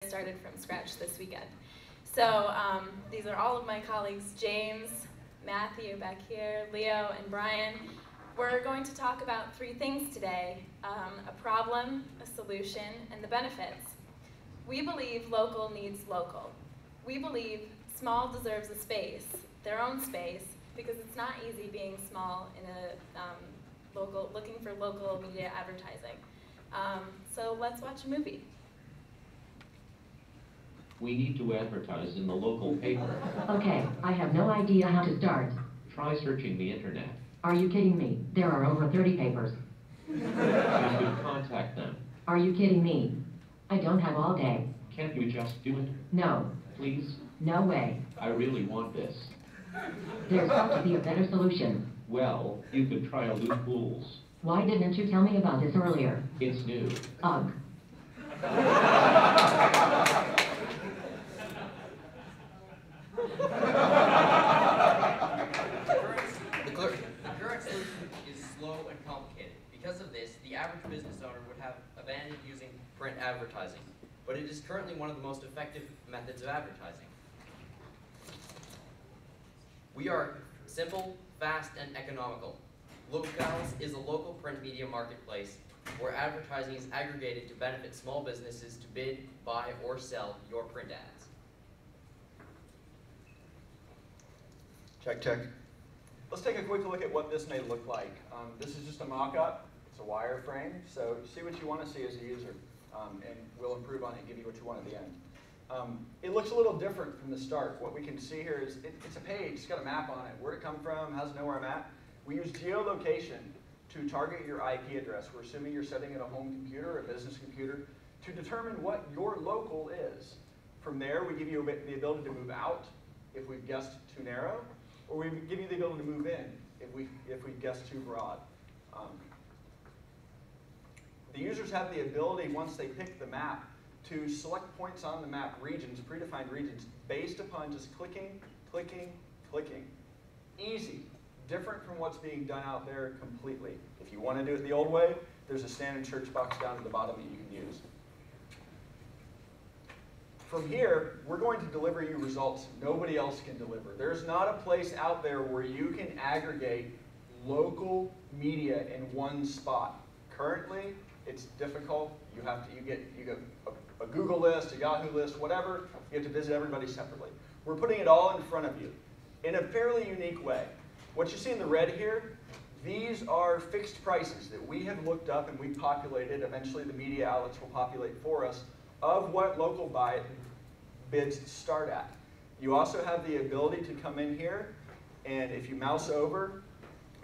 started from scratch this weekend. So these are all of my colleagues, James, Matthew back here, Leo, and Brian. We're going to talk about three things today: a problem, a solution, and the benefits. We believe local needs local. We believe small deserves a space, their own space, because it's not easy being small in a looking for local media advertising. So let's watch a movie. We need to advertise in the local paper. Okay, I have no idea how to start. Try searching the internet. Are you kidding me? There are over 30 papers. You should contact them. Are you kidding me? I don't have all day. Can't you just do it? No. Please? No way. I really want this. There's got to be a better solution. Well, you could try a loop rules. Why didn't you tell me about this earlier? It's new. Ugh. The current solution is slow and complicated. Because of this, the average business owner would have abandoned using print advertising, but it is currently one of the most effective methods of advertising. We are simple, fast, and economical. Locales is a local print media marketplace where advertising is aggregated to benefit small businesses to bid, buy, or sell your print ads. Check, check. Let's take a quick look at what this may look like. This is just a mock-up. It's a wireframe, so see what you want to see as a user, and we'll improve on it and give you what you want at the end. It looks a little different from the start. What we can see here is it's a page. It's got a map on it. Where it come from, how does it know where I'm at? We use geolocation to target your IP address. We're assuming you're setting it a home computer or a business computer to determine what your local is. From there, we give you the ability to move out if we've guessed too narrow, or we give you the ability to move in if we've guessed too broad. The users have the ability, once they pick the map, to select points on the map, regions, predefined regions, based upon just clicking, clicking, clicking. Easy. Different from what's being done out there completely. If you want to do it the old way, there's a standard search box down at the bottom that you can use. From here, we're going to deliver you results nobody else can deliver. There's not a place out there where you can aggregate local media in one spot. Currently, it's difficult. You get a Google list, a Yahoo list, whatever. You have to visit everybody separately. We're putting it all in front of you in a fairly unique way. What you see in the red here, these are fixed prices that we have looked up and we populated. Eventually, the media outlets will populate for us of what local bids start at. You also have the ability to come in here, and if you mouse over,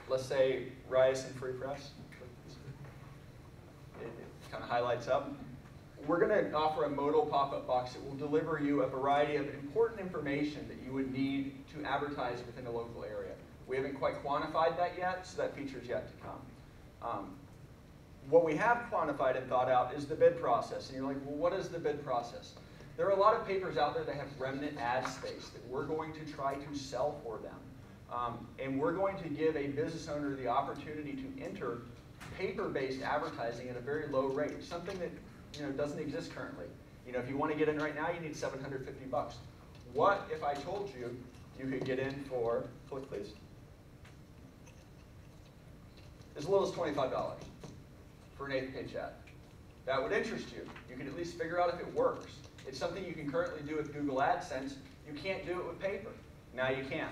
let's say Ryerson Free Press, it kind of highlights up. We're going to offer a modal pop-up box that will deliver you a variety of important information that you would need to advertise within a local area. We haven't quite quantified that yet, so that feature is yet to come. What we have quantified and thought out is the bid process. And you're like, well, what is the bid process? There are a lot of papers out there that have remnant ad space that we're going to try to sell for them. And we're going to give a business owner the opportunity to enter paper-based advertising at a very low rate, something that doesn't exist currently. If you want to get in right now, you need $750. What if I told you you could get in for, click please, as little as $25 for an 8th page ad? That would interest you. You can at least figure out if it works. It's something you can currently do with Google AdSense. You can't do it with paper. Now you can.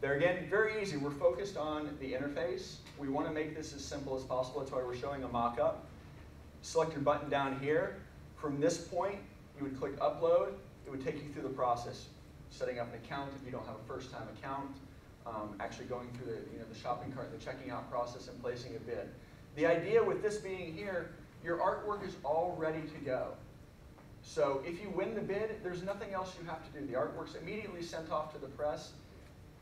They're, again, very easy. We're focused on the interface. We want to make this as simple as possible. That's why we're showing a mock-up. Select your button down here. From this point, you would click Upload. It would take you through the process, setting up an account if you don't have a first-time account, actually going through the shopping cart, the checking out process, and placing a bid. The idea with this being here, your artwork is all ready to go. So if you win the bid, there's nothing else you have to do. The artwork's immediately sent off to the press,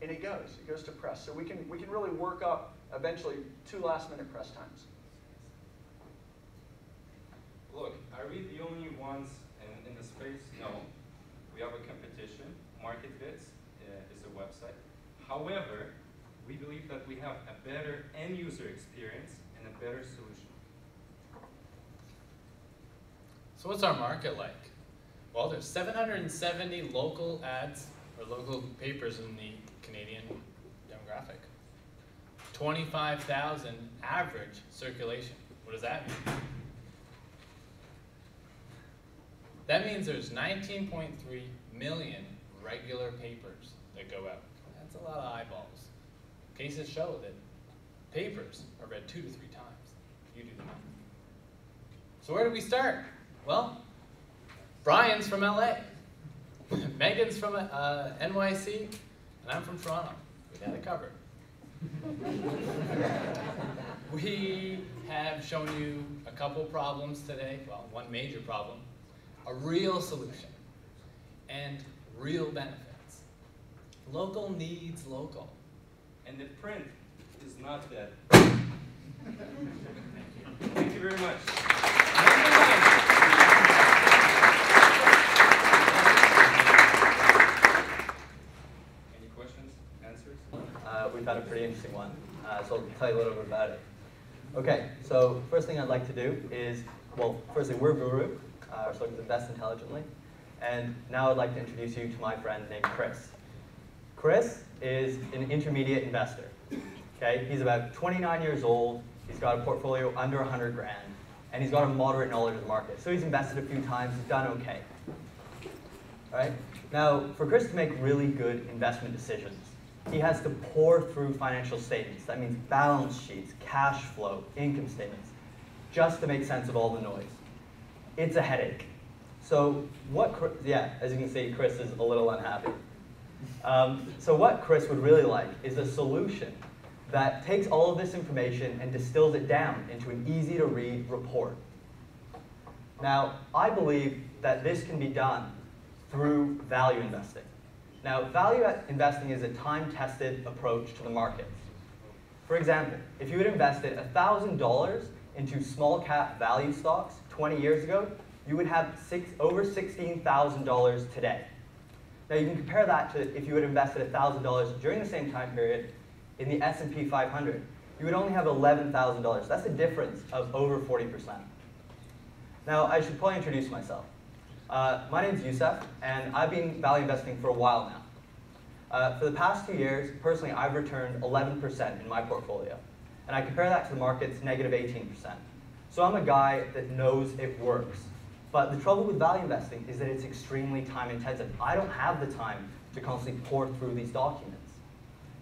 and it goes to press. So we can really work up eventually 2 last-minute press times. Look, are we the only ones in the space? No. We have a competition. MarketBits is a website. However, we believe that we have a better end-user experience and a better solution. So what's our market like? Well, there's 770 local ads or local papers in the Canadian demographic. 25,000 average circulation. What does that mean? That means there's 19.3 million regular papers that go out. That's a lot of eyeballs. Cases show that papers are read 2 to 3 times. You do the math. So where do we start? Well, Brian's from LA. Megan's from NYC, and I'm from Toronto. We got it covered. We have shown you a couple problems today. Well, one major problem, a real solution, and real benefits. Local needs local. And the print is not dead. Thank you very much. Any questions, answers? We've had a pretty interesting one, so I'll tell you a little bit about it. Okay, so first thing I'd like to do is, well, firstly, we're Guru, so we can invest intelligently, and now I'd like to introduce you to my friend named Chris. Chris is an intermediate investor. Okay, he's about 29 years old. He's got a portfolio under 100 grand, and he's got a moderate knowledge of the market. So he's invested a few times. He's done okay. All right. Now, for Chris to make really good investment decisions, he has to pour through financial statements. That means balance sheets, cash flow, income statements, just to make sense of all the noise. It's a headache. So as you can see, Chris is a little unhappy. So what Chris would really like is a solution that takes all of this information and distills it down into an easy-to-read report. Now, I believe that this can be done through value investing. Now, value investing is a time-tested approach to the markets. For example, if you had invested $1,000 into small-cap value stocks 20 years ago, you would have over $16,000 today. Now, you can compare that to if you had invested $1,000 during the same time period in the S&P 500. You would only have $11,000. That's a difference of over 40%. Now, I should probably introduce myself. My name's Youssef, and I've been value investing for a while now. For the past 2 years, personally, I've returned 11% in my portfolio. And I compare that to the market's negative 18%. So I'm a guy that knows it works. But the trouble with value investing is that it's extremely time intensive. I don't have the time to constantly pour through these documents.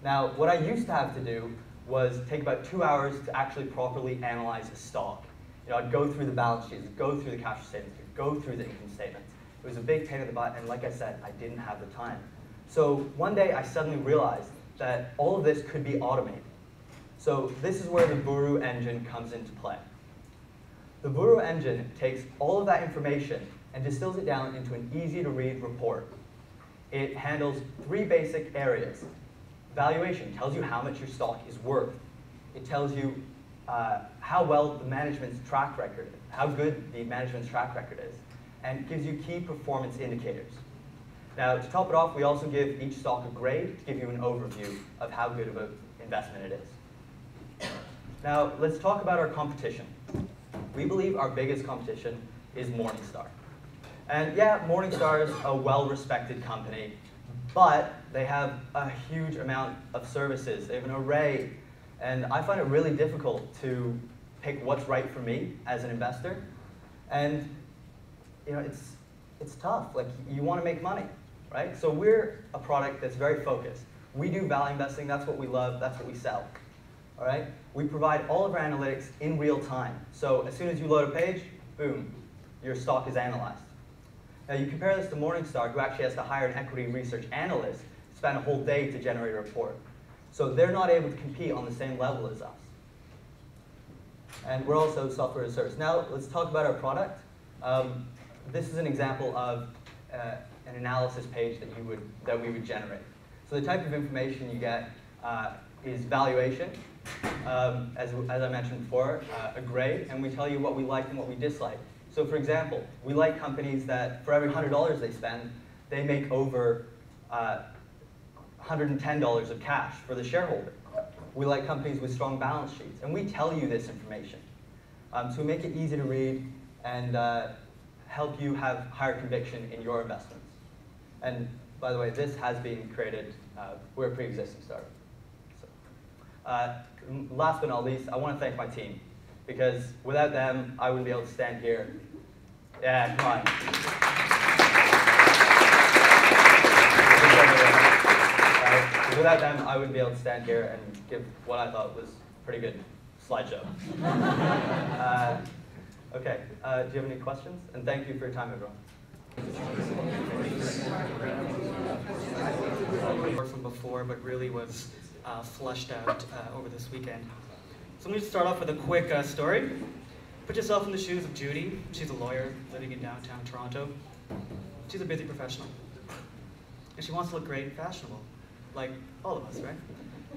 Now, what I used to have to do was take about 2 hours to actually properly analyze a stock. I'd go through the balance sheets, go through the cash flow statements, go through the income statements. It was a big pain in the butt, and like I said, I didn't have the time. So one day I suddenly realized that all of this could be automated. So this is where the Guru engine comes into play. The Guru engine takes all of that information and distills it down into an easy-to-read report. It handles 3 basic areas. Valuation tells you how much your stock is worth. It tells you how well the management's track record, how good the management's track record is, and gives you key performance indicators. Now, to top it off, we also give each stock a grade to give you an overview of how good of an investment it is. Now, let's talk about our competition. We believe our biggest competition is Morningstar. And yeah, Morningstar is a well-respected company, but they have a huge amount of services. They have an array. And I find it really difficult to pick what's right for me as an investor. And it's tough. Like, you want to make money, right? So we're a product that's very focused. We do value investing. That's what we love. That's what we sell. All right? We provide all of our analytics in real time. So as soon as you load a page, boom, your stock is analyzed. Now, you compare this to Morningstar, who actually has to hire an equity research analyst, spend a whole day to generate a report. So they're not able to compete on the same level as us. And we're also software as a service. Now, let's talk about our product. This is an example of an analysis page that we would generate. So the type of information you get is valuation, as I mentioned before, a grade, and we tell you what we like and what we dislike. So for example, we like companies that for every $100 they spend, they make over $110 of cash for the shareholder. We like companies with strong balance sheets, and we tell you this information. So we make it easy to read and help you have higher conviction in your investments. And by the way, this has been created, we're a pre-existing startup. So, last but not least, I want to thank my team, because without them, I wouldn't be able to stand here. Yeah, come on. Without them, I wouldn't be able to stand here and give what I thought was a pretty good slideshow. Okay, do you have any questions? And thank you for your time, everyone. From before, but really was flushed out over this weekend. So let me just start off with a quick story. Put yourself in the shoes of Judy. She's a lawyer living in downtown Toronto. She's a busy professional. And she wants to look great and fashionable, like all of us, right?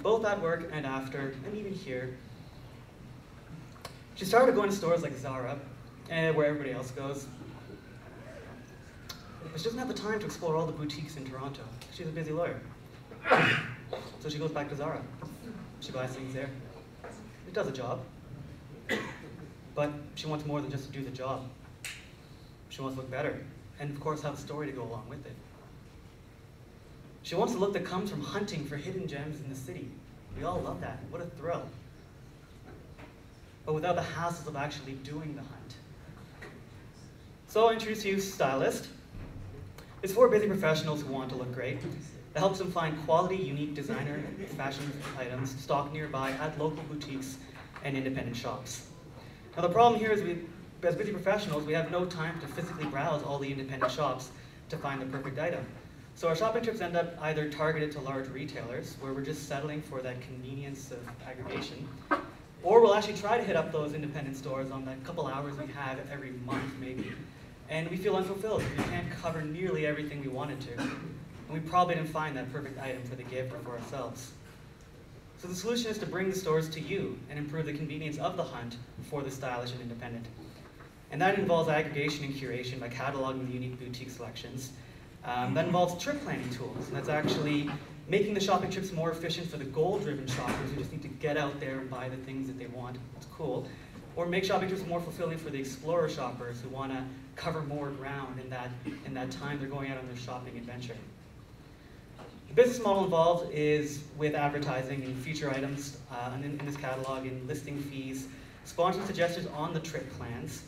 Both at work and after, and even here. She started going to stores like Zara, and where everybody else goes. But she doesn't have the time to explore all the boutiques in Toronto. She's a busy lawyer. So she goes back to Zara. She buys things there. It does a job. But she wants more than just to do the job. She wants to look better. And of course have a story to go along with it. She wants a look that comes from hunting for hidden gems in the city. We all love that. What a thrill. But without the hassles of actually doing the hunt. So I'll introduce you Stylist. It's for busy professionals who want to look great. It helps them find quality, unique designer fashion items stocked nearby at local boutiques and independent shops. Now the problem here is as busy professionals, we have no time to physically browse all the independent shops to find the perfect item. So our shopping trips end up either targeted to large retailers, where we're just settling for that convenience of aggregation, or we'll actually try to hit up those independent stores on that couple hours we have every month maybe, and we feel unfulfilled. We can't cover nearly everything we wanted to, and we probably didn't find that perfect item for the gift or for ourselves. So the solution is to bring the stores to you and improve the convenience of the hunt for the stylish and independent. And that involves aggregation and curation by cataloging the unique boutique selections. That involves trip planning tools, and that's actually making the shopping trips more efficient for the goal-driven shoppers who just need to get out there and buy the things that they want. It's cool. Or make shopping trips more fulfilling for the explorer shoppers who want to cover more ground in that time they're going out on their shopping adventure. The business model involved is with advertising and feature items in this catalog and listing fees, sponsored suggestions on the trip plans.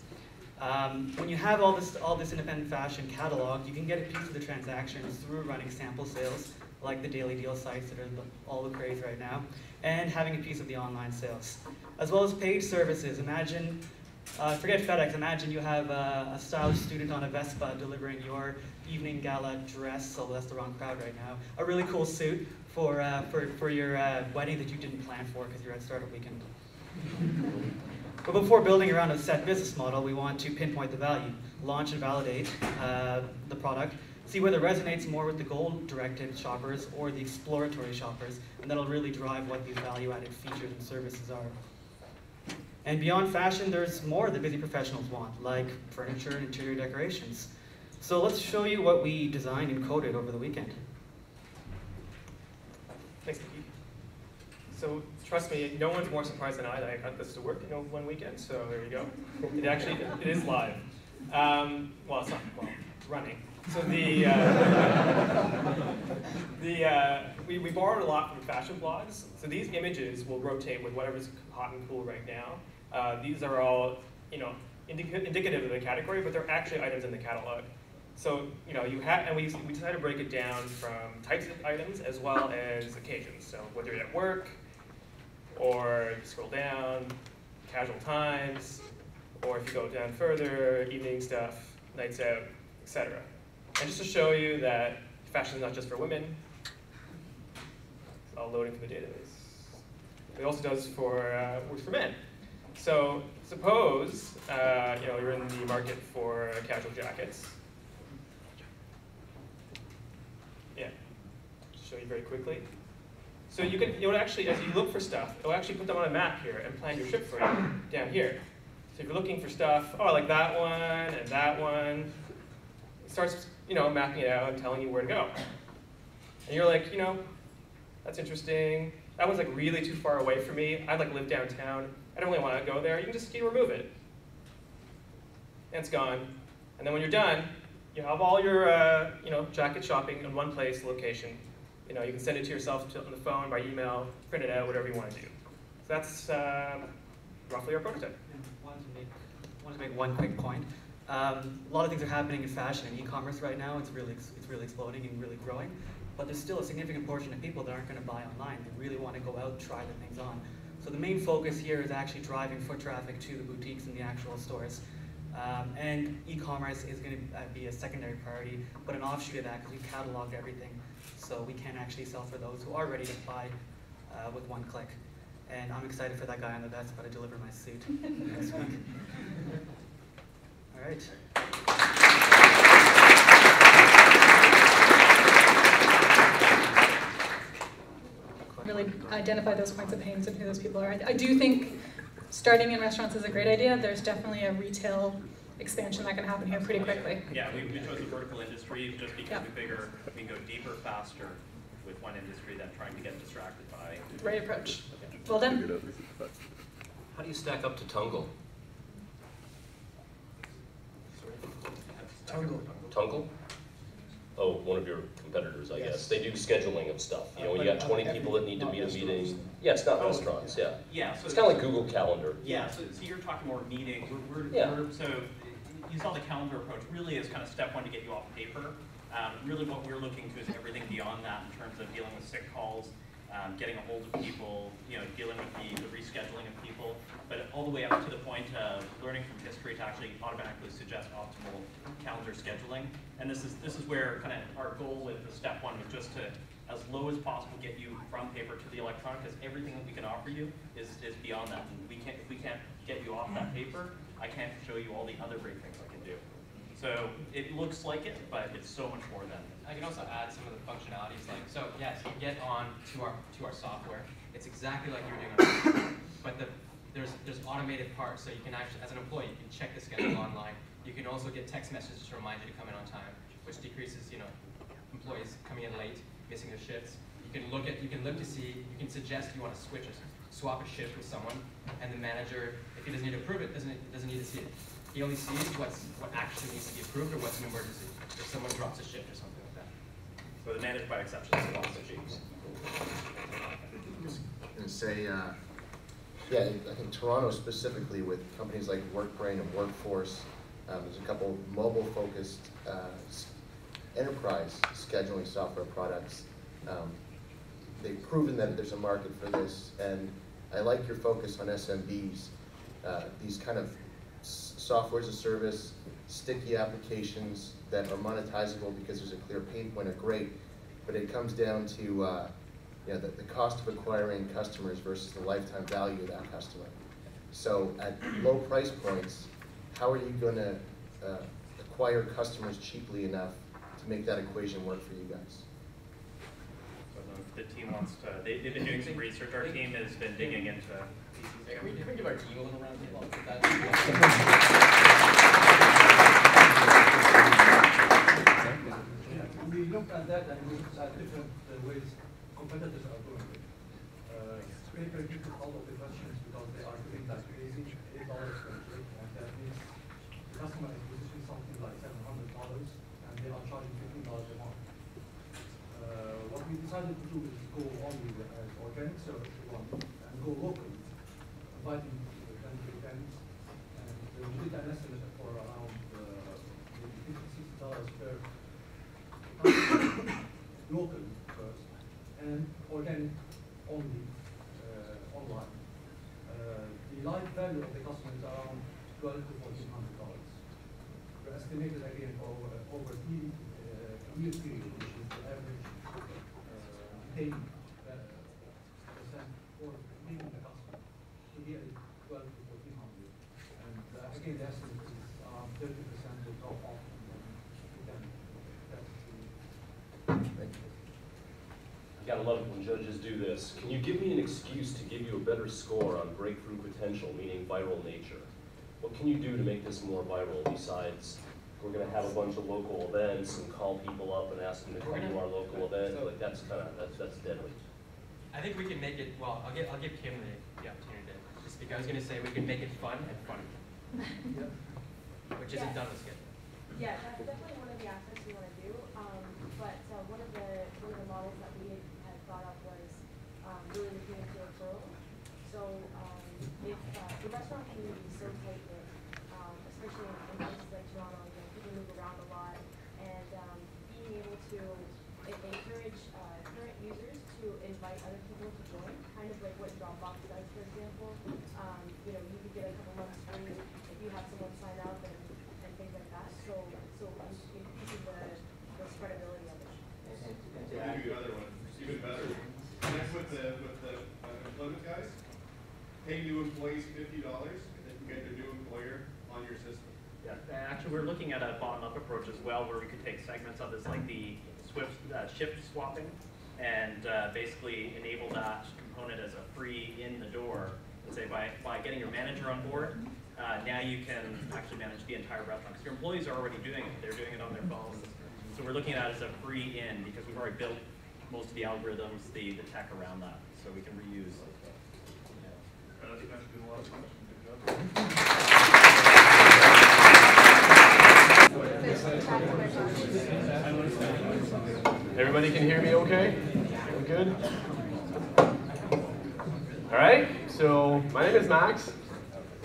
When you have all this independent fashion catalog, you can get a piece of the transactions through running sample sales, like the daily deal sites that are all the craze right now, and having a piece of the online sales. As well as paid services. Imagine, forget FedEx, imagine you have a stylish student on a Vespa delivering your evening gala dress, although that's the wrong crowd right now, a really cool suit for your wedding that you didn't plan for because you're at startup weekend. But before building around a set business model, we want to pinpoint the value, launch and validate the product, see whether it resonates more with the goal-directed shoppers or the exploratory shoppers, and that'll really drive what these value-added features and services are. And beyond fashion, there's more that busy professionals want, like furniture and interior decorations. So let's show you what we designed and coded over the weekend. Thanks, Nikki. So trust me, no one's more surprised than I that I got this to work in one weekend, so there you go. It is live. Well, it's not, well, running. So we borrowed a lot from fashion blogs. So these images will rotate with whatever's hot and cool right now. These are all, indicative of the category, but they're actually items in the catalog. So, and we decided to break it down from types of items as well as occasions. So whether you're at work, or you scroll down, casual times, or if you go down further, evening stuff, nights out, etc. And just to show you that fashion is not just for women, it's all loading from the database. It also does works for men. So suppose you're in the market for casual jackets. Yeah, just show you very quickly. So it would actually, as you look for stuff, it will actually put them on a map here and plan your trip for you down here. So if you're looking for stuff, oh, I like that one and that one, it starts, mapping it out and telling you where to go. And you're like, that's interesting. That one's like really too far away from me. I live downtown. I don't really want to go there. You can just remove it. And it's gone. And then when you're done, you have all your jacket shopping in one place, location. You can send it to yourself on the phone, by email, print it out, whatever you want to do. So that's roughly our prototype. I wanted to make one quick point. A lot of things are happening in fashion and e-commerce right now. It's really exploding and really growing. But there's still a significant portion of people that aren't going to buy online. They really want to go out and try the things on. So the main focus here is actually driving foot traffic to the boutiques and the actual stores. And e-commerce is going to be a secondary priority, but an offshoot of that because we've cataloged everything. So we can actually sell for those who are ready to buy with one click. And I'm excited for that guy on the vest, but I deliver my suit next week. All right. Really identify those points of pains and who those people are. I do think starting in restaurants is a great idea. There's definitely a retail expansion that can happen here pretty quickly. Yeah, we chose a vertical industry just because we figure we can go deeper faster with one industry than trying to get distracted by. Right approach. Well done. How do you stack up to Tungle? Tungle? Oh, one of your competitors, I guess. They do scheduling of stuff. When you got 20 people that need to meet a meeting. Yeah, it's not restaurants, yeah. Yeah, so it's kind of like Google Calendar. Yeah, so you're talking more meetings. So you saw the calendar approach really is kind of step one to get you off paper. Really what we're looking to is everything beyond that in terms of dealing with sick calls, getting a hold of people, dealing with the rescheduling of people, but all the way up to the point of learning from history to actually automatically suggest optimal calendar scheduling. And this is where kind of our goal with the step one was just to, as low as possible, get you from paper to the electronic, because everything that we can offer you is beyond that. And if we can't get you off that paper, I can't show you all the other great things I can do. So it looks like it, but it's so much more than it. I can also add some of the functionalities, so yes, you get on to our software. It's exactly like you're doing on our computer, but there's automated parts, so you can actually, as an employee, you can check the schedule online. You can also get text messages to remind you to come in on time, which decreases, employees coming in late, missing their shifts. You can look to see, you can suggest you want to swap a shift with someone, and the manager, if he doesn't need to approve it, doesn't need to see it. He only sees what actually needs to be approved or what's an emergency, if someone drops a shift or something like that. So the managed by exception is lots of G's. I was going to say, yeah, I think Toronto specifically with companies like WorkBrain and Workforce, there's a couple mobile-focused enterprise scheduling software products. They've proven that there's a market for this, and I like your focus on SMBs. These kind of software as a service, sticky applications that are monetizable because there's a clear pain point are great, but it comes down to the cost of acquiring customers versus the lifetime value of that customer. So at low price points, how are you going to acquire customers cheaply enough to make that equation work for you guys? So the team wants to, they've been doing some research. Our team has been digging into Can we give our team a little round of applause? We looked at that and we looked at different ways competitors are doing it. Paper people all of the questions because they are doing that crazy $8 per click, and that means the customer acquisition something like $700 and they are charging $15 a month. What we decided to do is go only as organic service one and go local, inviting country friends, and we did an estimate for around maybe $50–60 per local first, and organic only online. The life value of the customer is around $1,200 to $1,400. We estimated again over 3 year period, which is the average paying percent for paying the customer to get it $1,200 to $1,400. And again, the estimate is 30% will drop off, and then we can You gotta love it when judges do this. Can you give me an excuse to give you a better score on breakthrough potential, meaning viral nature? What can you do to make this more viral besides we're gonna have a bunch of local events and call people up and ask them to come to our local event? Like that's deadly. I think we can make it, well, I'll give Kim the opportunity to speak. I was gonna say we can make it fun and funny. Which isn't done with Skip. Yeah, that's definitely one of the aspects we want to do. But one of the models that we had thought up was really looking into referrals. So if the restaurant community is so tight knit, especially in places like Toronto, you know, people move around a lot, and being able to encourage current users to invite other people to join, kind of like what Dropbox does, for example. You know, you could get a couple months free if you have someone sign up and things like that. So increasing the spreadability of it. I'll give you another one, even better. Connect with the employment guys. Pay new employees $50, and then you get their new employer on your system. Yeah, actually, we're looking at a bottom-up approach as well, where we could take segments of this, like the shift swapping, and basically enable that component as a free in the door. And say by getting your manager on board, now you can actually manage the entire restaurant. Because your employees are already doing it; they're doing it on their phones. So we're looking at it as a free in because we've already built most of the algorithms, the tech around that, so we can reuse. Everybody can hear me okay? We good? All right, so my name is Max.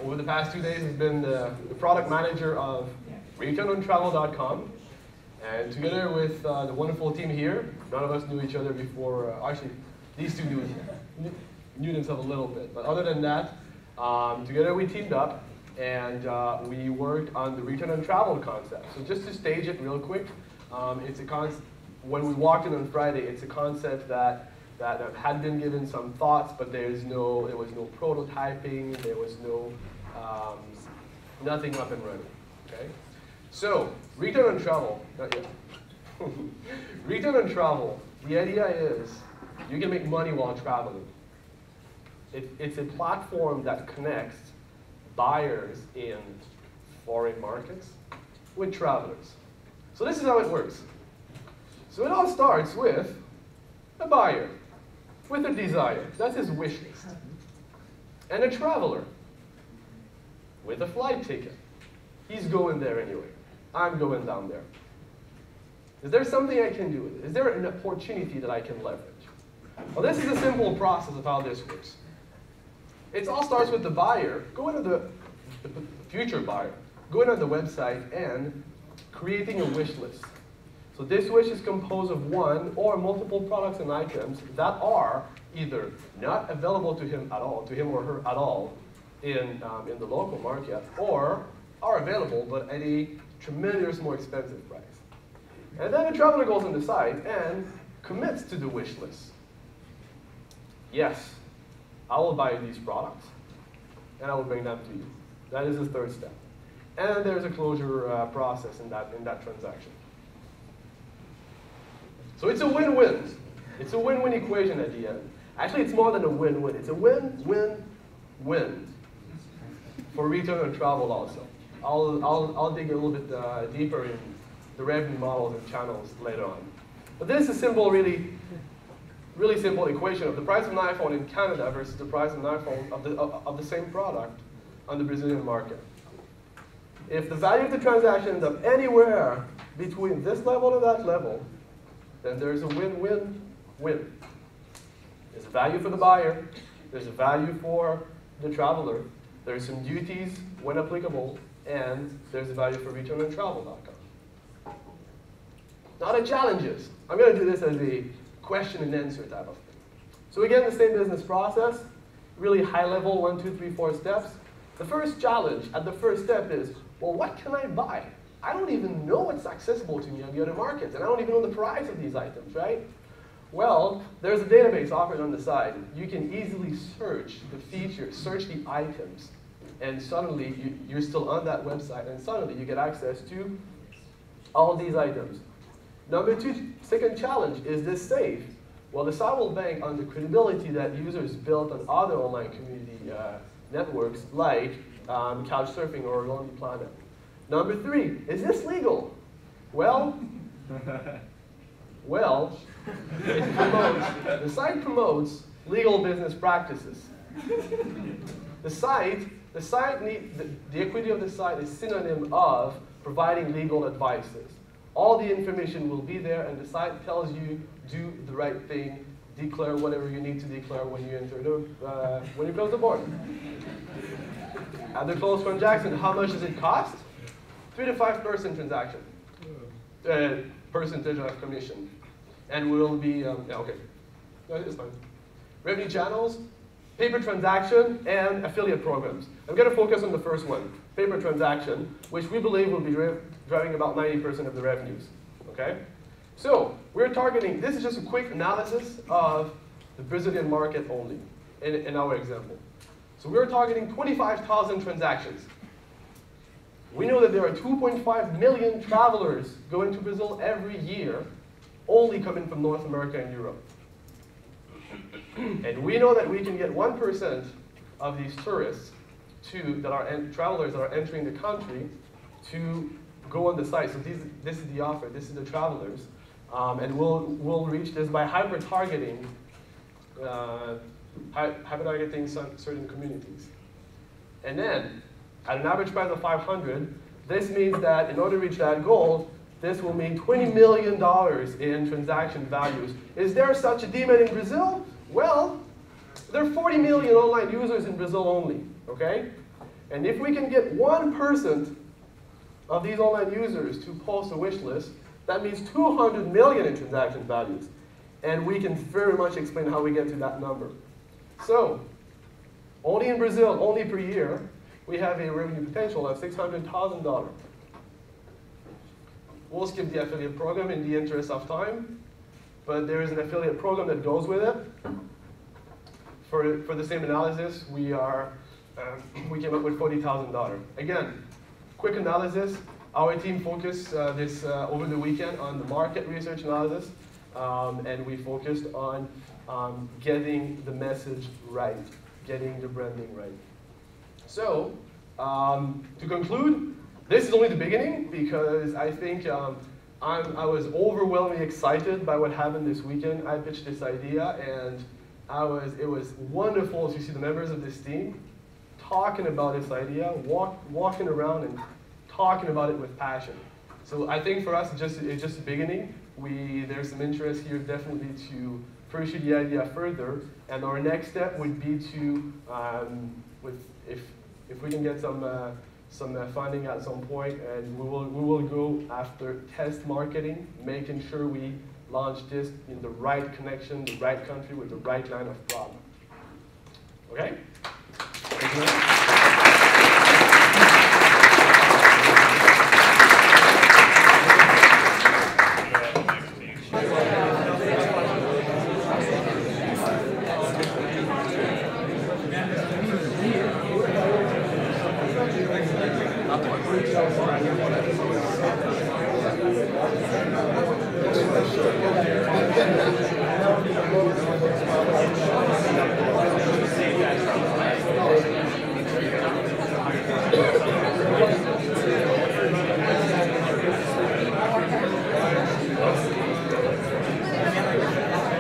Over the past 2 days, I've been the product manager of returnontravel.com. And together with the wonderful team here, none of us knew each other before. Actually, these two knew themselves a little bit. But other than that, together we teamed up and we worked on the return on travel concept. So just to stage it real quick, it's a concept. When we walked in on Friday, it's a concept that had been given some thoughts, but there was no prototyping, there was nothing up and running. Okay, so return on travel, not yet. Return on travel. The idea is you can make money while traveling. It's a platform that connects buyers in foreign markets with travelers. So this is how it works. So it all starts with a buyer, with a desire. That's his wish list. And a traveler, with a flight ticket. He's going there anyway. I'm going down there. Is there something I can do with it? Is there an opportunity that I can leverage? Well, this is a simple process of how this works. It all starts with the buyer, going to the future buyer, going on the website and creating a wish list. So this wish is composed of one or multiple products and items that are either not available to him at all, to him or her at all, in the local market, or are available but at a tremendous more expensive price. And then the traveler goes on the site and commits to the wish list. Yes, I will buy these products, and I will bring them to you. That is the third step. And there's a closure process in that transaction. So it's a win-win. It's a win-win equation at the end. Actually, it's more than a win-win. It's a win-win-win for return on travel also. I'll dig a little bit deeper in the revenue models and channels later on. But this is a simple, really simple equation of the price of an iPhone in Canada versus the price of an iPhone of the same product on the Brazilian market. If the value of the transaction ends up anywhere between this level and that level, then there's a win-win-win. There's a value for the buyer, there's a value for the traveler, there's some duties when applicable, and there's a value for returnontravel.com. Now the challenges. I'm going to do this as a question and answer type of thing. So again, the same business process, really high level, 1, 2, 3, 4 steps. The first challenge at the first step is, well, what can I buy? I don't even know what's accessible to me on the other markets, and I don't even know the price of these items, right? Well, there's a database offered on the side. You can easily search the features, search the items, and suddenly you're still on that website, and suddenly you get access to all these items. Number two, second challenge, is this safe? Well, the site will bank on the credibility that users built on other online community networks like Couchsurfing or Lonely Planet. Number three, is this legal? Well, the site promotes legal business practices. The equity of the site is synonym of providing legal advices. All the information will be there, and the site tells you do the right thing, declare whatever you need to declare when you enter when you close the board. At the close transaction, how much does it cost? 3 to 5% transaction, percentage of commission, and will be yeah, okay. No, it's fine. Revenue channels, paper transaction, and affiliate programs. I'm going to focus on the first one, paper transaction, which we believe will be driving about 90% of the revenues. Okay? So we're targeting, this is just a quick analysis of the Brazilian market only, in our example. So we're targeting 25,000 transactions. We know that there are 2.5 million travelers going to Brazil every year, only coming from North America and Europe. And we know that we can get 1% of these tourists travelers that are entering the country to go on the site. So this is the offer, this is the travelers. And we'll reach this by hyper-targeting certain communities. And then, at an average price of 500, this means that in order to reach that goal, this will mean $20 million in transaction values. Is there such a demand in Brazil? Well, there are 40 million online users in Brazil only, okay? And if we can get 1% of these online users to post a wish list, that means 200 million in transaction values. And we can very much explain how we get to that number. So, only in Brazil, only per year, we have a revenue potential of $600,000. We'll skip the affiliate program in the interest of time, but there is an affiliate program that goes with it. For the same analysis, we came up with $40,000. Again, quick analysis. Our team focused over the weekend on the market research analysis, and we focused on getting the message right, getting the branding right. So, to conclude, this is only the beginning because I think I was overwhelmingly excited by what happened this weekend. I pitched this idea, and it was wonderful to see the members of this team talking about this idea, walking around and talking about it with passion. So I think for us, it's just the beginning. There's some interest here definitely to pursue the idea further, and our next step would be to, if we can get some funding at some point, and we will go after test marketing, making sure we launch this in the right connection, the right country, with the right line of problem. Okay? Thank you very much.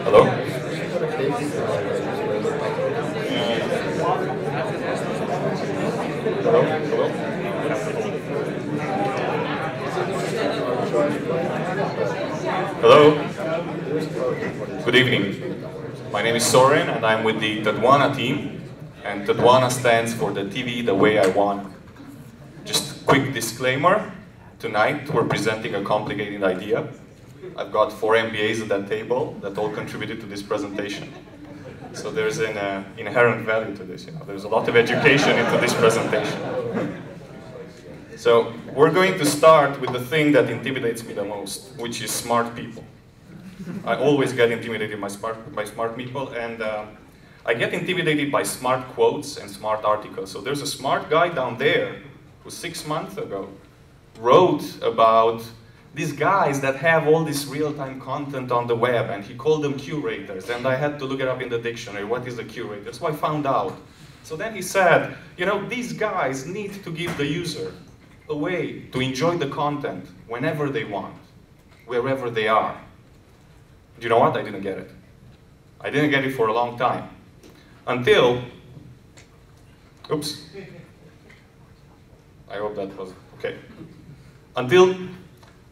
Hello? Hello? Hello? Hello? Good evening. My name is Soren and I'm with the Untitled1 team. And Untitled1 stands for the TV the way I want. Just quick disclaimer. Tonight we're presenting a complicated idea. I've got 4 MBAs at that table that all contributed to this presentation. So there's an inherent value to this. There's a lot of education into this presentation. So we're going to start with the thing that intimidates me the most, which is smart people. I always get intimidated by smart people, and I get intimidated by smart quotes and smart articles. So there's a smart guy down there who 6 months ago wrote about these guys that have all this real-time content on the web, and he called them curators, and I had to look it up in the dictionary. What is a curator? So I found out. So then he said, these guys need to give the user a way to enjoy the content whenever they want, wherever they are. Do you know what? I didn't get it. I didn't get it for a long time. Until, oops. I hope that was okay. Until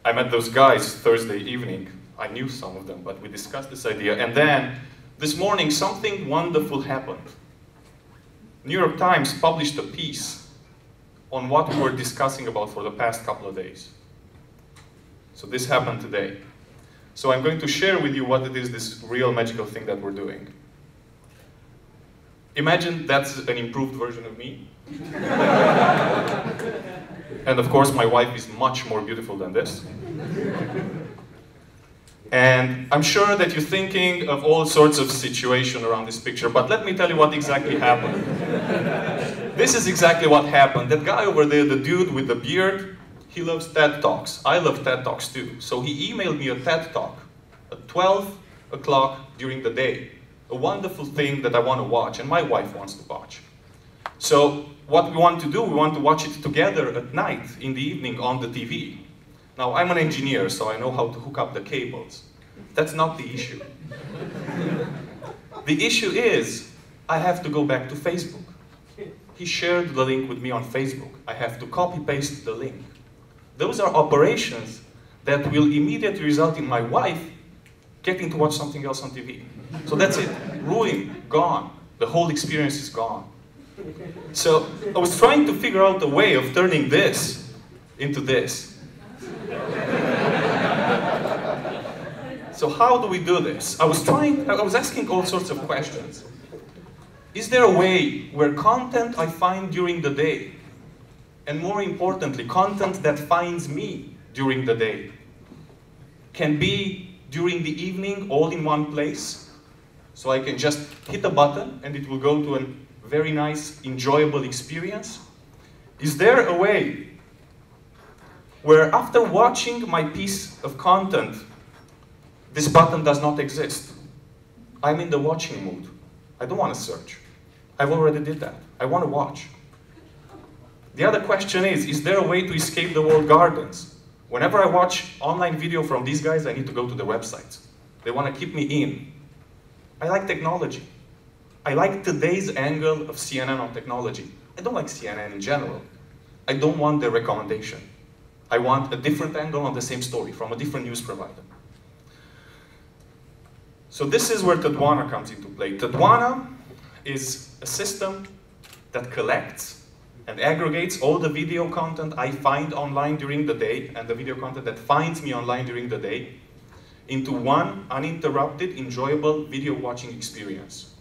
I met those guys Thursday evening. I knew some of them, but we discussed this idea. And then, this morning, something wonderful happened. New York Times published a piece on what we were discussing about for the past couple of days. So this happened today. So I'm going to share with you what it is, this real magical thing that we're doing. Imagine that's an improved version of me. And of course, my wife is much more beautiful than this. And I'm sure that you're thinking of all sorts of situations around this picture, but let me tell you what exactly happened. This is exactly what happened. That guy over there, the dude with the beard, he loves TED Talks. I love TED Talks too. So he emailed me a TED Talk at 12 o'clock during the day. A wonderful thing that I want to watch, and my wife wants to watch. So what we want to do, we want to watch it together at night, in the evening, on the TV. Now, I'm an engineer, so I know how to hook up the cables. That's not the issue. The issue is, I have to go back to Facebook. He shared the link with me on Facebook. I have to copy-paste the link. Those are operations that will immediately result in my wife getting to watch something else on TV. So that's it. Ruined. Gone. The whole experience is gone. So I was trying to figure out a way of turning this into this. So how do we do this? I was asking all sorts of questions. Is there a way where content I find during the day, and more importantly, content that finds me during the day, can be during the evening all in one place? So I can just hit a button and it will go to a very nice, enjoyable experience? Is there a way where after watching my piece of content, this button does not exist? I'm in the watching mood. I don't want to search. I've already did that. I want to watch. The other question is there a way to escape the walled gardens? Whenever I watch online video from these guys, I need to go to the websites. They want to keep me in. I like technology. I like today's angle of CNN on technology. I don't like CNN in general. I don't want their recommendation. I want a different angle on the same story from a different news provider. So this is where Tadwana comes into play. Tadwana is a system that collects and aggregates all the video content I find online during the day and the video content that finds me online during the day into one uninterrupted, enjoyable video watching experience.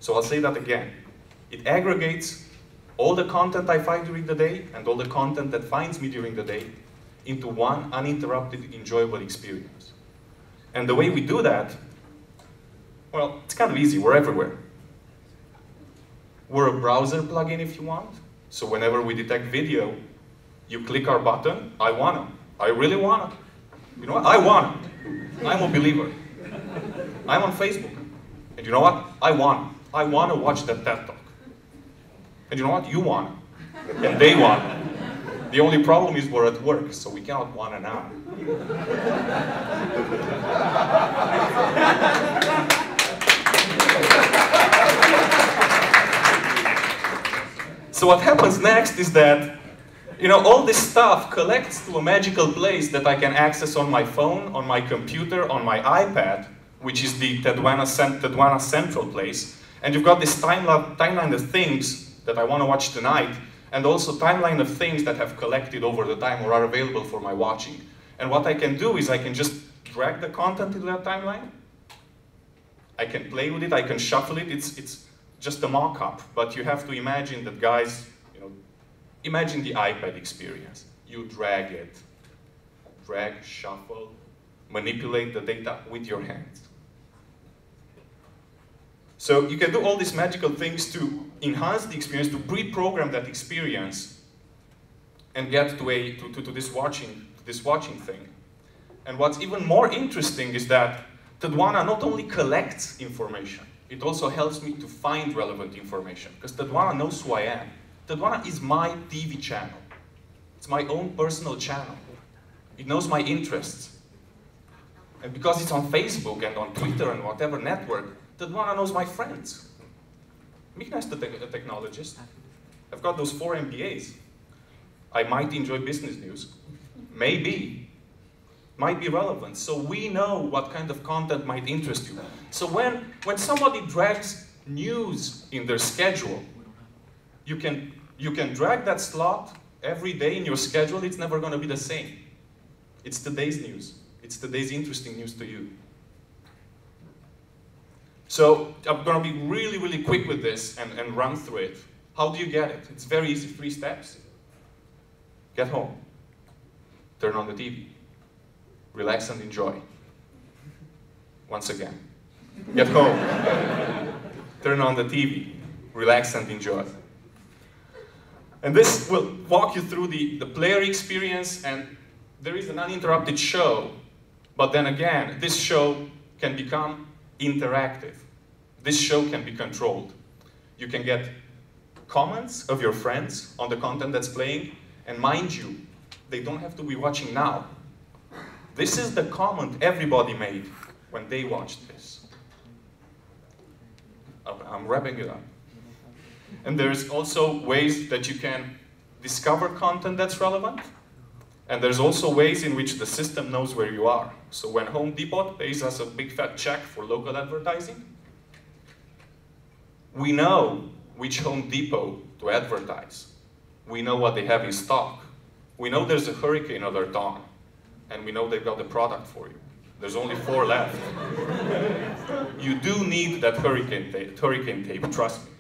So I'll say that again. It aggregates all the content I find during the day and all the content that finds me during the day into one uninterrupted, enjoyable experience. And the way we do that, well, it's kind of easy. We're everywhere. We're a browser plugin if you want. So whenever we detect video, you click our button, I wanna. I really wanna. You know what? I wanna. I'm a believer. I'm on Facebook. And you know what? I wanna. I wanna watch that TED Talk. And you know what? You wanna. And they wanna. The only problem is we're at work, so we cannot wanna now. So what happens next is that, all this stuff collects to a magical place that I can access on my phone, on my computer, on my iPad, which is the Tadwana Central place. And you've got this timeline of things that I want to watch tonight, and also timeline of things that have collected over the time or are available for my watching. And what I can do is I can just drag the content into that timeline. I can play with it, I can shuffle it. It's just a mock-up, but you have to imagine that, guys, imagine the iPad experience. You drag it, shuffle, manipulate the data with your hands. So you can do all these magical things to enhance the experience, to pre-program that experience, and get to this watching thing. And what's even more interesting is that Tadwana not only collects information, it also helps me to find relevant information, because Tadwana knows who I am. Tadwana is my TV channel. It's my own personal channel. It knows my interests. And because it's on Facebook and on Twitter and whatever network, Tadwana knows my friends. Mikna's the technologist. I've got those 4 MBAs. I might enjoy business news. Maybe. Might be relevant. So we know what kind of content might interest you. So when somebody drags news in their schedule, you can drag that slot every day in your schedule. It's never going to be the same. It's today's news. It's today's interesting news to you. So I'm going to be really, really quick with this and run through it. How do you get it? It's very easy, 3 steps. Get home. Turn on the TV. Relax and enjoy. Once again. Get home. Turn on the TV. Relax and enjoy. And this will walk you through the player experience, and there is an uninterrupted show. But then again, this show can become interactive. This show can be controlled. You can get comments of your friends on the content that's playing, and mind you, they don't have to be watching now. This is the comment everybody made when they watched this. I'm wrapping it up. And there's also ways that you can discover content that's relevant. And there's also ways in which the system knows where you are. So when Home Depot pays us a big fat check for local advertising, we know which Home Depot to advertise. We know what they have in stock. We know there's a hurricane alert on, and we know they've got the product for you. There's only 4 left. You do need that hurricane tape, trust me.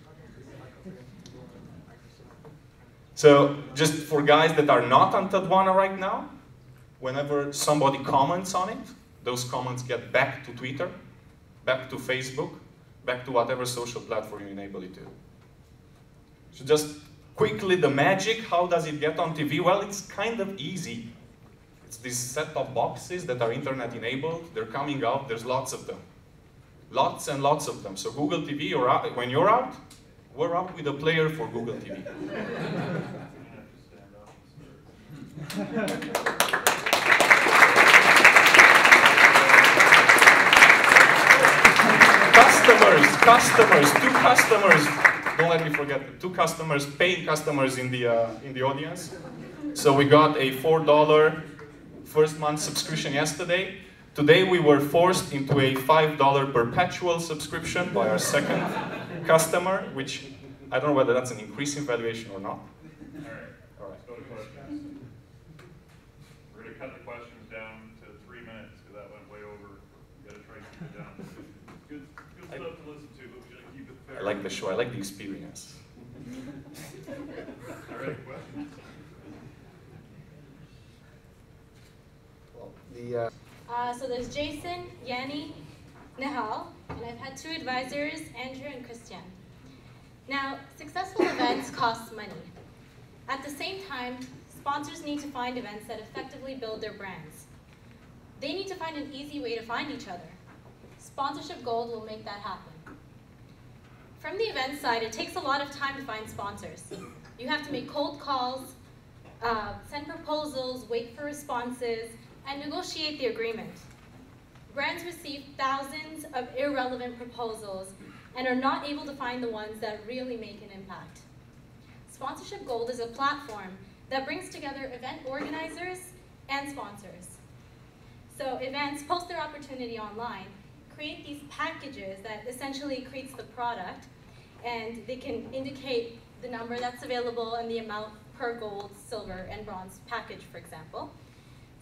So just for guys that are not on Untitled1 right now, whenever somebody comments on it, those comments get back to Twitter, back to Facebook, back to whatever social platform you enable it to. So just quickly, the magic, how does it get on TV? Well, it's kind of easy. It's these set-top boxes that are internet enabled. They're coming out. There's lots of them. Lots and lots of them. So Google TV, when you're out, we're out with a player for Google TV. Two customers, don't let me forget, 2 customers, paying customers in the audience. So we got a $4 first month subscription yesterday. Today we were forced into a $5 perpetual subscription by our second customer, which I don't know whether that's an increase in valuation or not. All right, let's go to questions. We're going to cut the questions down to 3 minutes because that went way over. We've got to try to keep it down. Good stuff to listen to, but we got to keep it fair. I like the show, I like the experience. All right, questions? So there's Jason, Yanni, Nihal, and I've had 2 advisors, Andrew and Christian. Now, successful events cost money. At the same time, sponsors need to find events that effectively build their brands. They need to find an easy way to find each other. Sponsorship Gold will make that happen. From the event side, it takes a lot of time to find sponsors. You have to make cold calls, send proposals, wait for responses, and negotiate the agreement. Brands receive thousands of irrelevant proposals and are not able to find the ones that really make an impact. Sponsorship Gold is a platform that brings together event organizers and sponsors. So events post their opportunity online, create these packages that essentially creates the product, and they can indicate the number that's available and the amount per gold, silver, and bronze package, for example.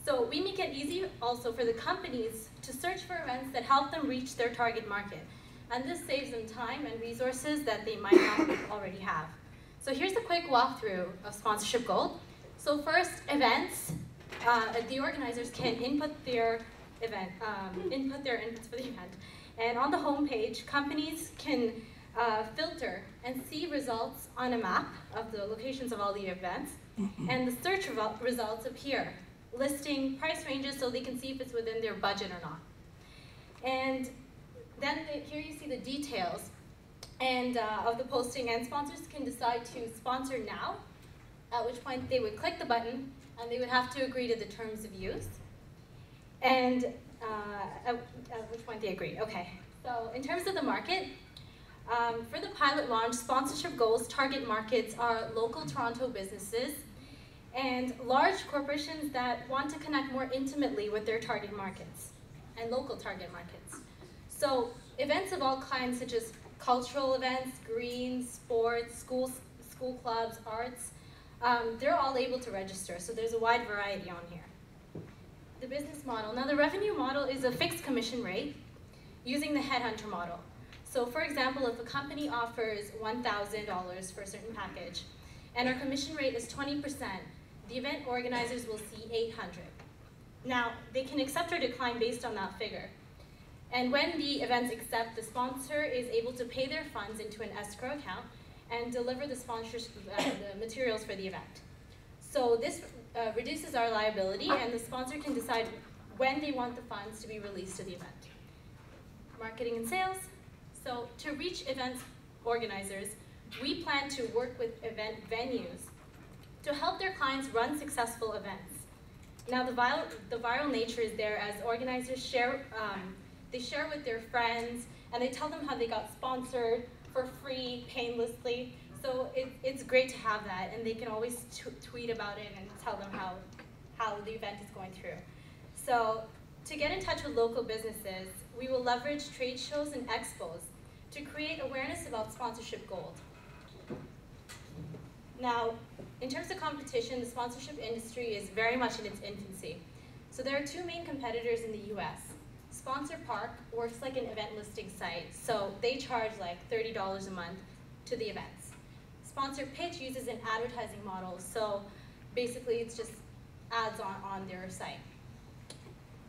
So we make it easy also for the companies to search for events that help them reach their target market. And this saves them time and resources that they might not already have. So here's a quick walkthrough of Sponsorship Gold. So first, events. The organizers can input their inputs for the event. And on the home page, companies can filter and see results on a map of the locations of all the events. And the search results appear, listing price ranges so they can see if it's within their budget or not. And then here you see the details of the posting, and sponsors can decide to sponsor now, at which point they would click the button and they would have to agree to the terms of use. And at which point they agree. Okay, so in terms of the market, for the pilot launch, Sponsorship Goals target markets are local Toronto businesses and large corporations that want to connect more intimately with their target markets and local target markets. So events of all kinds, such as cultural events, green, sports, school clubs, arts, they're all able to register, so there's a wide variety on here. The business model. Now the revenue model is a fixed commission rate using the headhunter model. So for example, if a company offers $1,000 for a certain package, and our commission rate is 20%, the event organizers will see $800. Now, they can accept or decline based on that figure. And when the events accept, the sponsor is able to pay their funds into an escrow account and deliver the the materials for the event. So this reduces our liability, and the sponsor can decide when they want the funds to be released to the event. Marketing and sales. So to reach events organizers, we plan to work with event venues to help their clients run successful events. Now the viral nature is there as organizers share, they share with their friends, and they tell them how they got sponsored for free, painlessly. So it's great to have that, and they can always tweet about it and tell them how the event is going through. So to get in touch with local businesses, we will leverage trade shows and expos to create awareness about sponsorship gold. Now, in terms of competition, the sponsorship industry is very much in its infancy. So there are two main competitors in the US. Sponsor Park works like an event listing site, so they charge like $30 a month to the events. Sponsor Pitch uses an advertising model, so basically it's just ads on their site.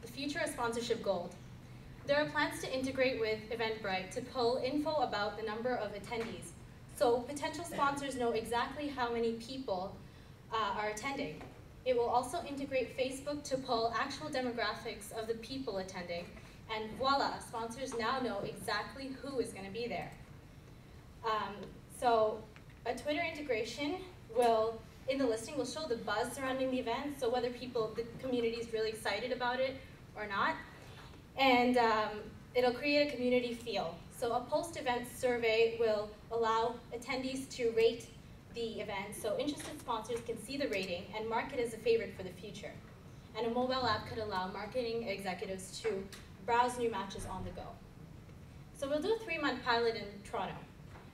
The future of sponsorship gold. There are plans to integrate with Eventbrite to pull info about the number of attendees. So potential sponsors know exactly how many people are attending. It will also integrate Facebook to pull actual demographics of the people attending. And voila, sponsors now know exactly who is going to be there. So a Twitter integration will, in the listing, will show the buzz surrounding the event, so whether the community is really excited about it or not. And it'll create a community feel. So a post-event survey will allow attendees to rate the event, so interested sponsors can see the rating and mark it as a favorite for the future. And a mobile app could allow marketing executives to browse new matches on the go. So we'll do a 3-month pilot in Toronto.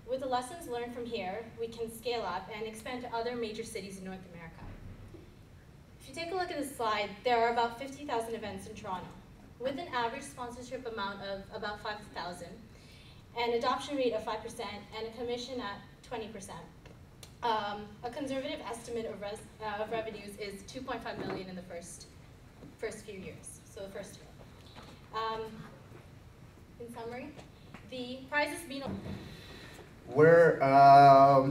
With the lessons learned from here, we can scale up and expand to other major cities in North America. If you take a look at this slide, there are about 50,000 events in Toronto, with an average sponsorship amount of about $5,000, an adoption rate of 5%, and a commission at 20%. A conservative estimate of revenues is $2.5 million in the first few years, so the first year. In summary, the prizes being... We're a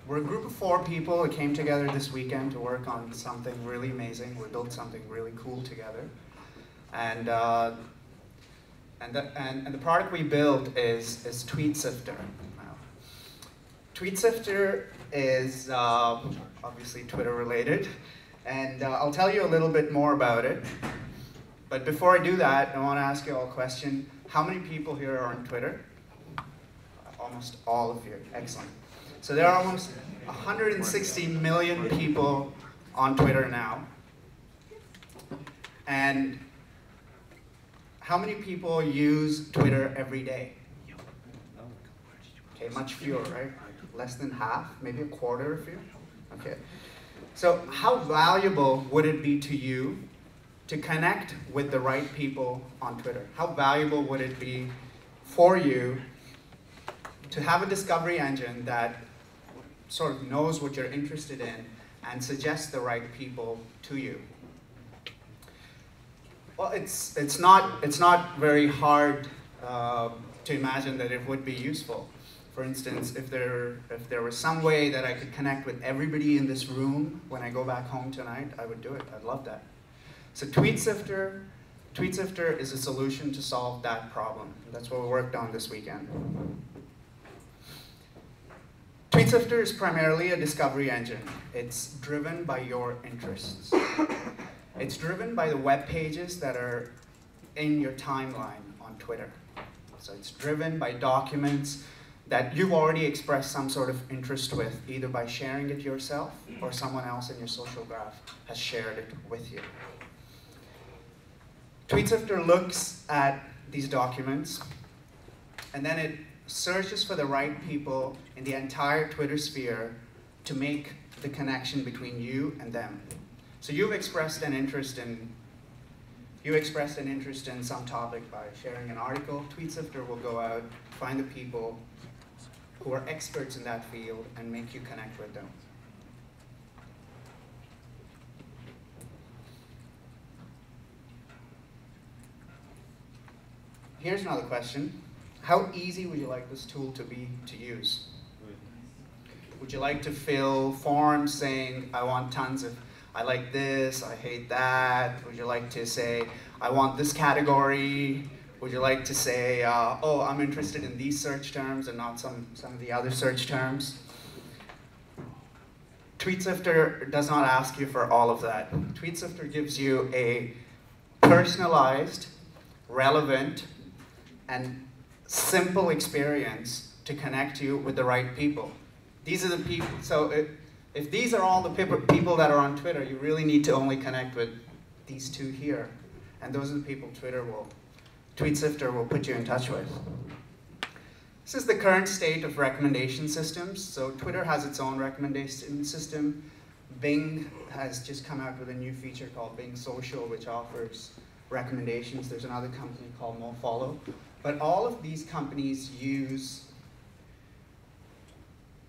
group of 4 people that came together this weekend to work on something really amazing. We built something really cool together. And the product we built is Tweet Sifter. Tweet Sifter is obviously Twitter related, and I'll tell you a little bit more about it. But before I do that, I want to ask you all a question. How many people here are on Twitter? Almost all of you. Excellent. So there are almost 160 million people on Twitter now. And how many people use Twitter every day? Okay, much fewer, right? Less than half, maybe a quarter of you? Okay. So how valuable would it be to you to connect with the right people on Twitter? How valuable would it be for you to have a discovery engine that sort of knows what you're interested in and suggests the right people to you? Well, it's not very hard to imagine that it would be useful. For instance, if there was some way that I could connect with everybody in this room when I go back home tonight, I would do it. I'd love that. So Tweet Sifter is a solution to solve that problem. That's what we worked on this weekend. Tweet Sifter is primarily a discovery engine. It's driven by your interests. It's driven by the web pages that are in your timeline on Twitter. So it's driven by documents that you've already expressed some sort of interest with, either by sharing it yourself or someone else in your social graph has shared it with you. TweetSifter looks at these documents, and then it searches for the right people in the entire Twitter sphere to make the connection between you and them. So you've expressed an interest in some topic by sharing an article. TweetSifter will go out, find the people who are experts in that field, and make you connect with them. Here's another question. How easy would you like this tool to be to use? Would you like to fill forms saying, I want tons of, I like this, I hate that? Would you like to say, I want this category? Would you like to say, oh, I'm interested in these search terms and not some of the other search terms? TweetSifter does not ask you for all of that. TweetSifter gives you a personalized, relevant, and simple experience to connect you with the right people. These are the people, so if these are all the people that are on Twitter, you really need to only connect with these two here. And those are the people TweetSifter will put you in touch with. This is the current state of recommendation systems. So Twitter has its own recommendation system. Bing has just come out with a new feature called Bing Social, which offers recommendations. There's another company called MoFollow. But all of these companies use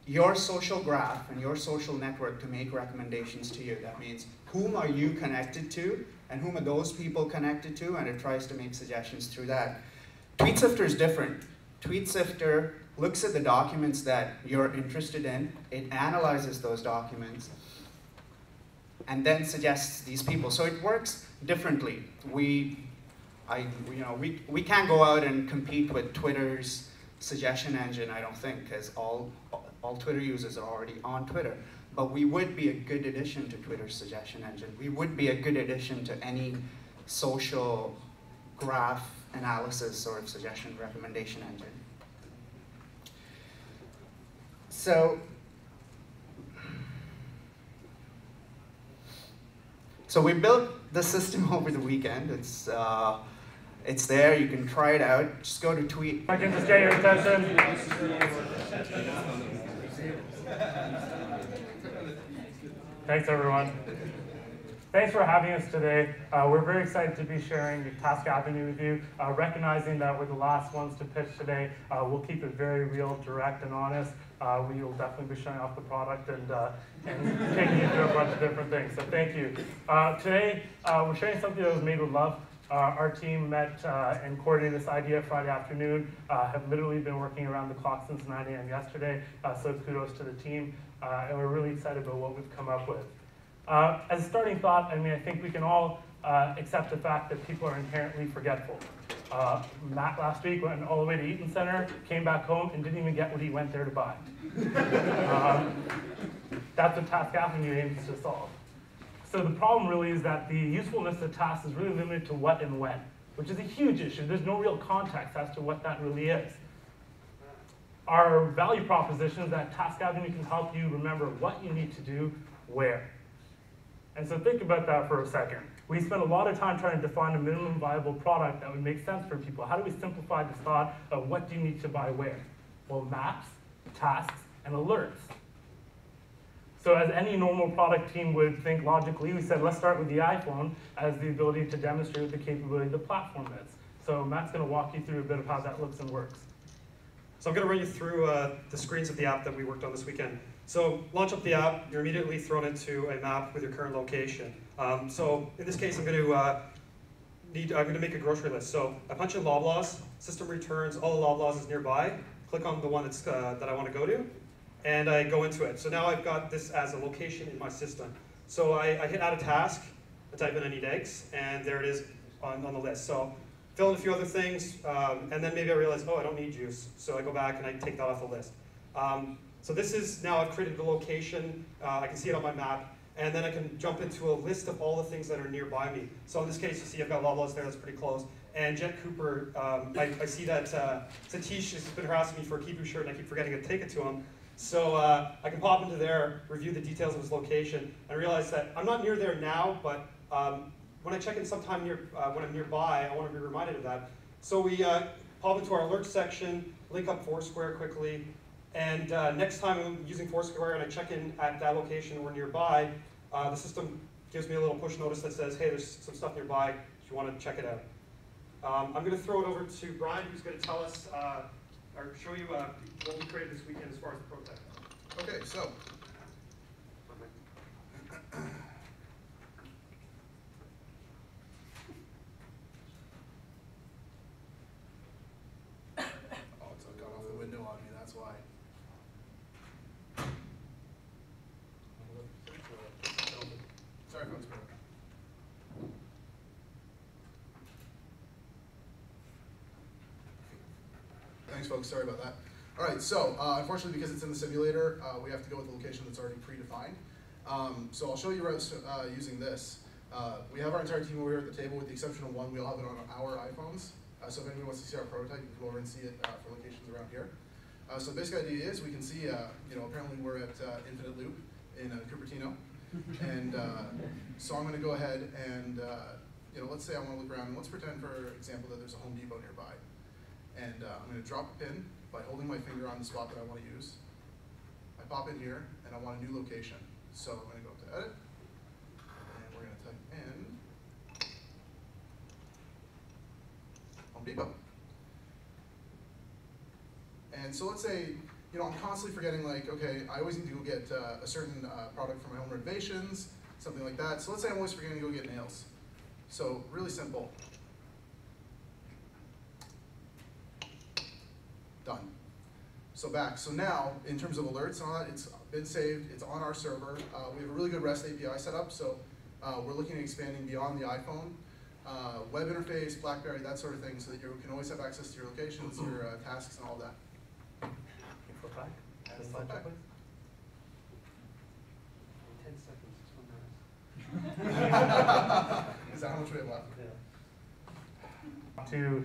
your social graph and your social network to make recommendations to you. That means whom are you connected to and whom are those people connected to, and it tries to make suggestions through that. TweetSifter is different. TweetSifter looks at the documents that you're interested in, it analyzes those documents, and then suggests these people. So it works differently. We can't go out and compete with Twitter's suggestion engine, I don't think, because all Twitter users are already on Twitter. But we would be a good addition to Twitter's suggestion engine. We would be a good addition to any social graph analysis or suggestion recommendation engine. So we built the system over the weekend. It's there, you can try it out. Just go to Tweet. I can just get your attention. Thanks, everyone. Thanks for having us today. We're very excited to be sharing the Task Avenue with you, recognizing that we're the last ones to pitch today. We'll keep it very real, direct, and honest. We will definitely be showing off the product and taking you through a bunch of different things. So thank you. Today, we're sharing something that was made with love. Our team met and coordinated this idea Friday afternoon, have literally been working around the clock since 9 a.m. yesterday, so kudos to the team, and we're really excited about what we've come up with. As a starting thought, I think we can all accept the fact that people are inherently forgetful. Matt last week went all the way to Eaton Center, came back home, and didn't even get what he went there to buy. That's what Task Avenue aims to solve. So the problem really is that the usefulness of tasks is really limited to what and when, which is a huge issue. There's no real context as to what that really is. Our value proposition is that Task Avenue can help you remember what you need to do where. And so think about that for a second. We spent a lot of time trying to define a minimum viable product that would make sense for people. How do we simplify this thought of what do you need to buy where? Well, maps, tasks, and alerts. So as any normal product team would think logically, we said, let's start with the iPhone as the ability to demonstrate the capability of the platform is. So Matt's going to walk you through a bit of how that looks and works. So I'm going to run you through the screens of the app that we worked on this weekend. So launch up the app, you're immediately thrown into a map with your current location. So in this case, I'm going to make a grocery list. So I punch in Loblaws, system returns all the Loblaws is nearby, click on the one that I want to go to, and I go into it. So now I've got this as a location in my system. So I hit add a task, I type in I need eggs, and there it is on the list. So fill in a few other things, and then maybe I realize, oh, I don't need juice. So I go back and I take that off the list. So this is now I've created the location. I can see it on my map. and then I can jump into a list of all the things that are nearby me. So in this case, you see I've got Loblaws there, that's pretty close. And Jet Cooper, I see that Satish has been harassing me for a Kipu shirt, and I keep forgetting to take it to him. So I can pop into there, review the details of his location, and realize that I'm not near there now, but when I check in sometime when I'm nearby, I want to be reminded of that. So we pop into our alert section, link up Foursquare quickly, and next time I'm using Foursquare and I check in at that location or nearby, the system gives me a little push notice that says, hey, there's some stuff nearby if you want to check it out. I'm going to throw it over to Brian, who's going to tell us, or show you what we created this weekend as far as the prototype. Okay, so. Oh, it's got off the window on me, that's why. Sorry, folks. Thanks, folks. Sorry about that. All right, so unfortunately, because it's in the simulator, we have to go with the location that's already predefined. So I'll show you using this. We have our entire team over here at the table, with the exception of one. We all have it on our iPhones. So if anyone wants to see our prototype, you can come over and see it for locations around here. So the basic idea is we can see, apparently we're at Infinite Loop in Cupertino. And so I'm going to go ahead and, let's say I want to look around. And let's pretend, for example, that there's a Home Depot nearby. And I'm going to drop a pin by holding my finger on the spot that I want to use. I pop in here, and I want a new location. So I'm going to go to Edit, and we're going to type in Home Depot. And so let's say, I'm constantly forgetting, like, okay, I always need to go get a certain product for my home renovations, something like that. So let's say I'm always forgetting to go get nails. So really simple. Done. So back. So now, in terms of alerts and all that, it's been saved. It's on our server. We have a really good REST API set up, so we're looking at expanding beyond the iPhone. Web interface, BlackBerry, that sort of thing, so that you can always have access to your locations, your tasks, and all that. Flip back. And flip back. 10 seconds. Is that how much we have left? Yeah. To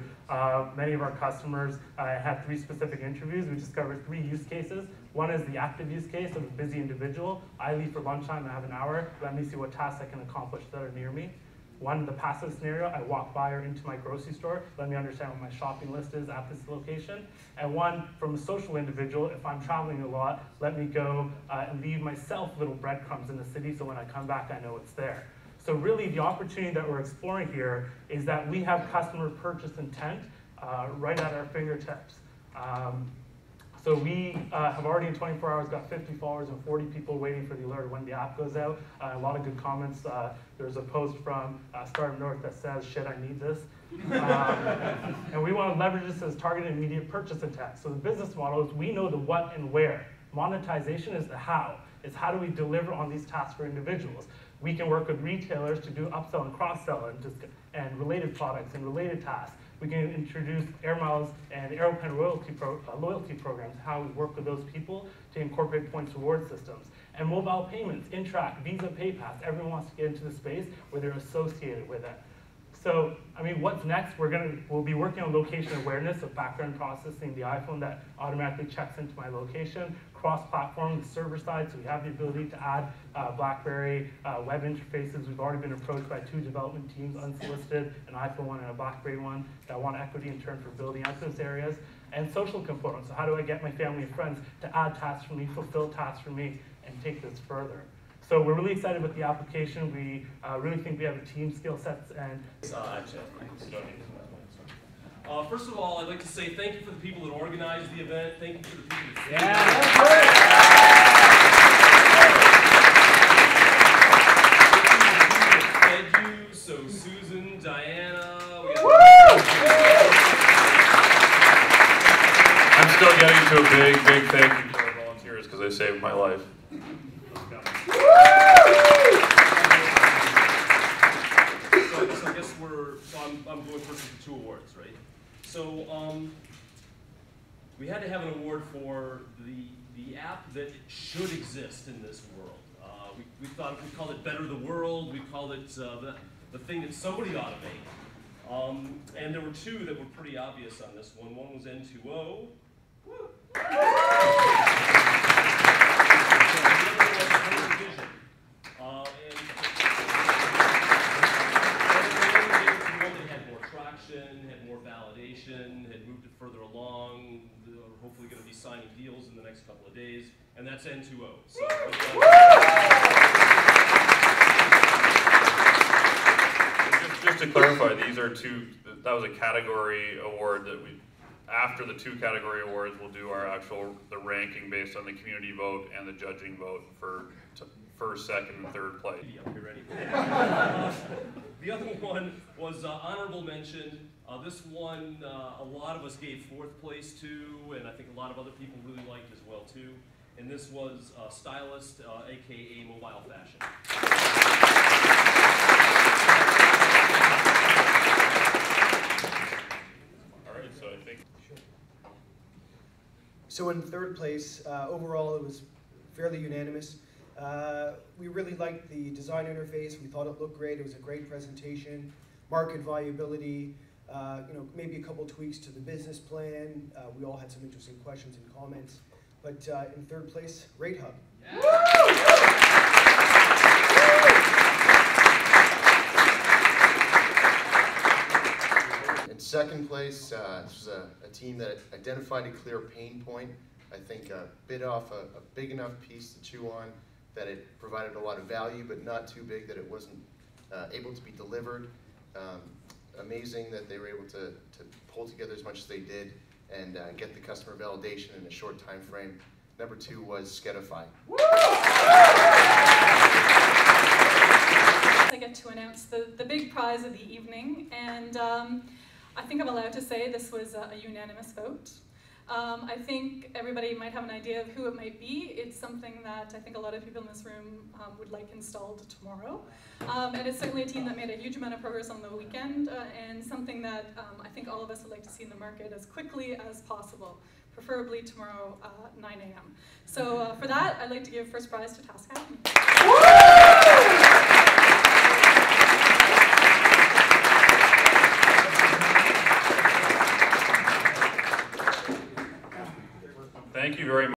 many of our customers, I had 3 specific interviews. We discovered 3 use cases. One is the active use case of a busy individual. I leave for lunchtime, I have an hour. Let me see what tasks I can accomplish that are near me. One, the passive scenario, I walk by or into my grocery store. Let me understand what my shopping list is at this location. And one, from a social individual, if I'm traveling a lot, let me go and leave myself little breadcrumbs in the city so when I come back, I know it's there. So really, the opportunity that we're exploring here is that we have customer purchase intent right at our fingertips. So we have already in 24 hours got 50 followers and 40 people waiting for the alert when the app goes out. A lot of good comments. There's a post from Startup North that says, shit, I need this. And we want to leverage this as targeted immediate purchase intent. So the business model is we know the what and where. Monetization is the how. It's how do we deliver on these tasks for individuals. We can work with retailers to do upsell and cross-sell and related products and related tasks. We can introduce Air Miles and Aeropen loyalty programs, how we work with those people to incorporate points reward systems. And mobile payments, Interact, Visa, PayPass, everyone wants to get into the space where they're associated with it. So, I mean, what's next? We'll be working on location awareness of background processing the iPhone that automatically checks into my location, cross-platform, the server side, so we have the ability to add BlackBerry web interfaces. We've already been approached by 2 development teams, unsolicited, an iPhone one and a BlackBerry one, that want equity in turn for building out those areas. And social components, so how do I get my family and friends to add tasks for me, fulfill tasks for me, and take this further? So we're really excited about the application. We really think we have a team skill sets and... First of all, I'd like to say thank you for the people that organized the event. Thank you for the people that fed you. So Susan, Diana, I'm still getting to a big thank you to our volunteers because they saved my life. So I guess I'm going first with the 2 awards, right? So we had to have an award for the app that should exist in this world. We thought we called it Better the World. We called it the thing that somebody ought to make. And there were two that were pretty obvious on this one. One was N2O. Had more validation, had moved it further along, hopefully going to be signing deals in the next couple of days, and that's N2O. So, just to clarify, these are two, that was a category award that we, after the two category awards, we'll do the ranking based on the community vote and the judging vote for first, second, and third place. Yeah, you ready? The other one was honorable mention. This one, a lot of us gave fourth place to, and I think a lot of other people really liked as well too. And this was stylist, aka mobile fashion. All right, so I think. So in third place, overall it was fairly unanimous. We really liked the design interface. We thought it looked great. It was a great presentation. Market viability, maybe a couple tweaks to the business plan. We all had some interesting questions and comments. But in third place, Rate Hub. In second place, this was a team that identified a clear pain point. I think bit off a big enough piece to chew on that it provided a lot of value, but not too big that it wasn't able to be delivered. Amazing that they were able to pull together as much as they did and get the customer validation in a short time frame. Number two was Skedify. I get to announce the big prize of the evening, and I think I'm allowed to say this was a unanimous vote. I think everybody might have an idea of who it might be. It's something that I think a lot of people in this room would like installed tomorrow. And it's certainly a team that made a huge amount of progress on the weekend, and something that I think all of us would like to see in the market as quickly as possible, preferably tomorrow 9 a.m. So for that, I'd like to give first prize to Task Avenue. Thank you very much.